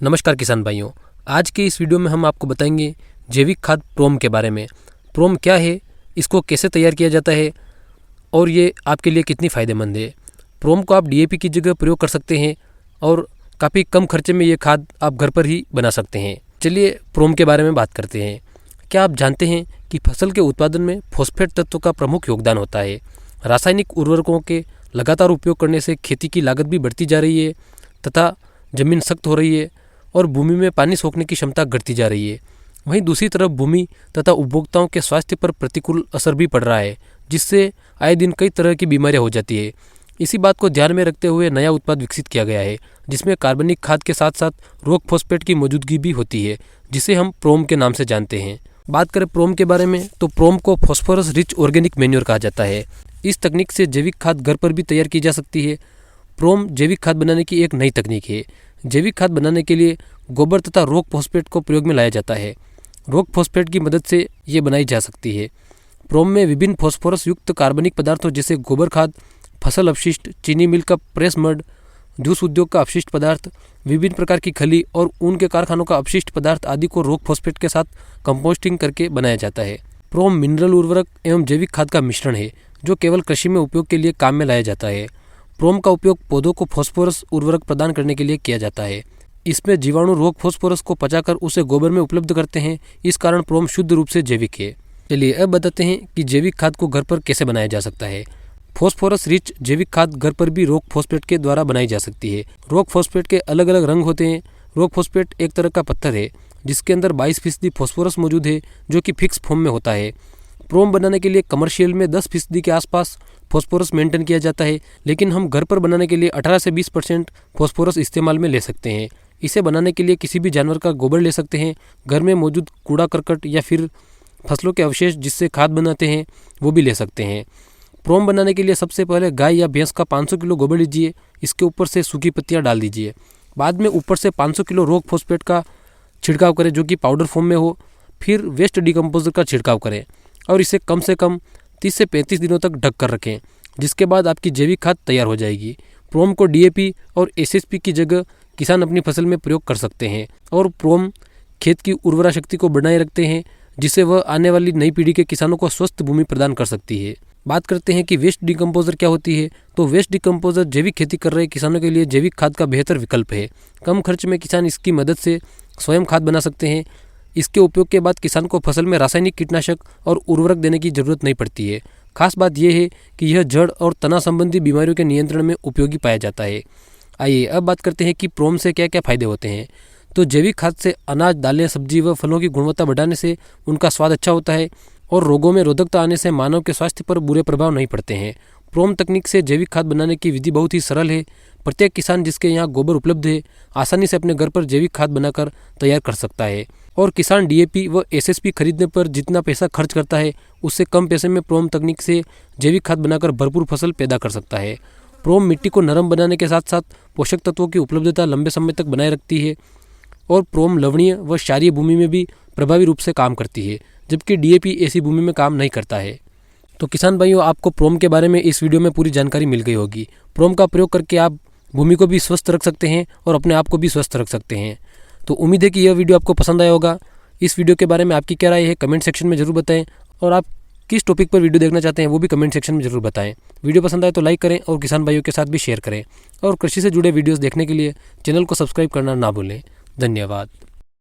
नमस्कार किसान भाइयों, आज के इस वीडियो में हम आपको बताएंगे जैविक खाद प्रोम के बारे में। प्रोम क्या है, इसको कैसे तैयार किया जाता है और ये आपके लिए कितनी फ़ायदेमंद है। प्रोम को आप डीएपी की जगह प्रयोग कर सकते हैं और काफ़ी कम खर्चे में ये खाद आप घर पर ही बना सकते हैं। चलिए प्रोम के बारे में बात करते हैं। क्या आप जानते हैं कि फसल के उत्पादन में फॉस्फेट तत्व का प्रमुख योगदान होता है। रासायनिक उर्वरकों के लगातार उपयोग करने से खेती की लागत भी बढ़ती जा रही है तथा ज़मीन सख्त हो रही है और भूमि में पानी सोखने की क्षमता घटती जा रही है। वहीं दूसरी तरफ भूमि तथा उपभोक्ताओं के स्वास्थ्य पर प्रतिकूल असर भी पड़ रहा है, जिससे आए दिन कई तरह की बीमारियां हो जाती है। इसी बात को ध्यान में रखते हुए नया उत्पाद विकसित किया गया है, जिसमें कार्बनिक खाद के साथ साथ रॉक फॉस्फेट की मौजूदगी भी होती है, जिसे हम प्रोम के नाम से जानते हैं। बात करें प्रोम के बारे में तो प्रोम को फॉस्फोरस रिच ऑर्गेनिक मैन्योर कहा जाता है। इस तकनीक से जैविक खाद घर पर भी तैयार की जा सकती है। प्रोम जैविक खाद बनाने की एक नई तकनीक है। जैविक खाद बनाने के लिए गोबर तथा रॉक फॉस्फेट को प्रयोग में लाया जाता है। रॉक फॉस्फेट की मदद से ये बनाई जा सकती है। प्रोम में विभिन्न फॉस्फोरस युक्त कार्बनिक पदार्थों जैसे गोबर खाद, फसल अपशिष्ट, चीनी मिल का प्रेस मड, जूस उद्योग का अपशिष्ट पदार्थ, विभिन्न प्रकार की खली और ऊन के कारखानों का अपशिष्ट पदार्थ आदि को रॉक फॉस्फेट के साथ कंपोस्टिंग करके बनाया जाता है। प्रोम मिनरल उर्वरक एवं जैविक खाद का मिश्रण है, जो केवल कृषि में उपयोग के लिए काम में लाया जाता है। प्रोम का उपयोग पौधों को फास्फोरस उर्वरक प्रदान करने के लिए किया जाता है। इसमें जीवाणु रॉक फास्फोरस को पचाकर उसे गोबर में उपलब्ध करते हैं। इस कारण प्रोम शुद्ध रूप से जैविक है। चलिए अब बताते हैं कि जैविक खाद को घर पर कैसे बनाया जा सकता है। फॉस्फोरस रिच जैविक खाद घर पर भी रॉक फॉस्फेट के द्वारा बनाई जा सकती है। रॉक फॉस्फेट के अलग अलग रंग होते हैं। रॉक फॉस्फेट एक तरह का पत्थर है जिसके अंदर 22% फॉस्फोरस मौजूद है, जो कि फिक्स फॉर्म में होता है। प्रोम बनाने के लिए कमर्शियल में 10% के आसपास फॉस्फोरस मेंटेन किया जाता है, लेकिन हम घर पर बनाने के लिए 18 से 20% फॉस्फोरस इस्तेमाल में ले सकते हैं। इसे बनाने के लिए किसी भी जानवर का गोबर ले सकते हैं। घर में मौजूद कूड़ा करकट या फिर फसलों के अवशेष जिससे खाद बनाते हैं वो भी ले सकते हैं। प्रोम बनाने के लिए सबसे पहले गाय या भैंस का 500 किलो गोबर लीजिए। इसके ऊपर से सूखी पत्तियां डाल दीजिए। बाद में ऊपर से 500 किलो रॉक फॉस्फेट का छिड़काव करें, जो कि पाउडर फॉर्म में हो। फिर वेस्ट डिकम्पोजर का छिड़काव करें और इसे कम से कम 30 से 35 दिनों तक ढक कर रखें, जिसके बाद आपकी जैविक खाद तैयार हो जाएगी। प्रोम को डीएपी और एसएसपी की जगह किसान अपनी फसल में प्रयोग कर सकते हैं और प्रोम खेत की उर्वरा शक्ति को बनाए रखते हैं, जिससे वह आने वाली नई पीढ़ी के किसानों को स्वस्थ भूमि प्रदान कर सकती है। बात करते हैं कि वेस्ट डिकम्पोजर क्या होती है। तो वेस्ट डिकम्पोजर जैविक खेती कर रहे किसानों के लिए जैविक खाद का बेहतर विकल्प है। कम खर्च में किसान इसकी मदद से स्वयं खाद बना सकते हैं। इसके उपयोग के बाद किसान को फसल में रासायनिक कीटनाशक और उर्वरक देने की जरूरत नहीं पड़ती है। खास बात यह है कि यह जड़ और तना संबंधी बीमारियों के नियंत्रण में उपयोगी पाया जाता है। आइए अब बात करते हैं कि प्रोम से क्या क्या फायदे होते हैं। तो जैविक खाद से अनाज, दालें, सब्जी व फलों की गुणवत्ता बढ़ाने से उनका स्वाद अच्छा होता है और रोगों में रोधकता आने से मानव के स्वास्थ्य पर बुरे प्रभाव नहीं पड़ते हैं। प्रोम तकनीक से जैविक खाद बनाने की विधि बहुत ही सरल है। प्रत्येक किसान जिसके यहाँ गोबर उपलब्ध है आसानी से अपने घर पर जैविक खाद बनाकर तैयार कर सकता है और किसान डीएपी व एसएसपी खरीदने पर जितना पैसा खर्च करता है उससे कम पैसे में प्रोम तकनीक से जैविक खाद बनाकर भरपूर फसल पैदा कर सकता है। प्रोम मिट्टी को नरम बनाने के साथ साथ पोषक तत्वों की उपलब्धता लंबे समय तक बनाए रखती है और प्रोम लवणीय व क्षारीय भूमि में भी प्रभावी रूप से काम करती है, जबकि डीएपी ऐसी भूमि में काम नहीं करता है। तो किसान भाइयों, आपको प्रोम के बारे में इस वीडियो में पूरी जानकारी मिल गई होगी। प्रोम का प्रयोग करके आप भूमि को भी स्वस्थ रख सकते हैं और अपने आप को भी स्वस्थ रख सकते हैं। तो उम्मीद है कि यह वीडियो आपको पसंद आया होगा। इस वीडियो के बारे में आपकी क्या राय है कमेंट सेक्शन में जरूर बताएं और आप किस टॉपिक पर वीडियो देखना चाहते हैं वो भी कमेंट सेक्शन में जरूर बताएं। वीडियो पसंद आए तो लाइक करें और किसान भाइयों के साथ भी शेयर करें और कृषि से जुड़े वीडियोस देखने के लिए चैनल को सब्सक्राइब करना ना भूलें। धन्यवाद।